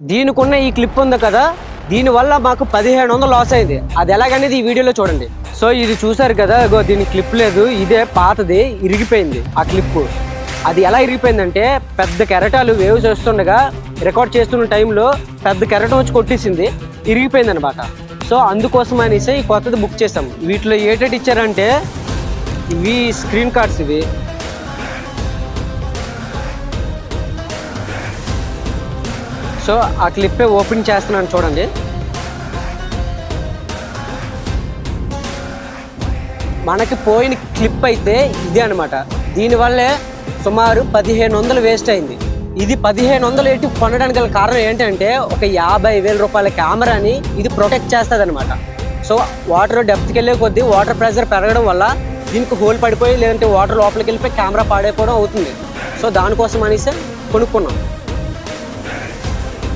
దీనికున్న ఈ క్లిప్ ఉంది కదా, దీనివల్ల మాకు 1500 లాస్ అయింది. అది ఎలాగనేది ఈ వీడియోలో చూడండి. సో ఇది చూసారు కదా, దీని క్లిప్ లేదు, ఇదే పాతది ఇరిగిపోయింది. ఆ క్లిప్ అది ఎలా ఇరిగిపోయిందంటే, పెద్ద కెరటాలు వేవ్స్ వస్తుండగా రికార్డ్ చేస్తున్న టైంలో పెద్ద కెరటం వచ్చి కొట్టేసింది, ఇరిగిపోయింది అనమాట. సో అందుకోసం అనేసి ఈ కొత్తది బుక్ చేసాం. వీటిలో ఏటేటి ఇచ్చారంటే, ఇవి స్క్రీన్ కార్డ్స్. ఇవి సో ఆ క్లిప్పే ఓపెన్ చేస్తున్నాను చూడండి. మనకి పోయిన క్లిప్ అయితే ఇదే అనమాట. దీనివల్లే సుమారు 1500 వేస్ట్ అయింది. ఇది 1500 ఏంటి కొనడానికి గల కారణం ఏంటంటే, ఒక 50,000 రూపాయల కెమెరాని ఇది ప్రొటెక్ట్ చేస్తుంది అనమాట. సో వాటర్ డెప్త్కి వెళ్ళే కొద్దీ వాటర్ ప్రెషర్ పెరగడం వల్ల దీనికి హోల్ పడిపోయి, లేదంటే వాటర్ లోపలికి వెళ్ళిపోయి కెమెరా పాడైపోవడం అవుతుంది. సో దానికోసం అనేసి కొనుక్కున్నాం.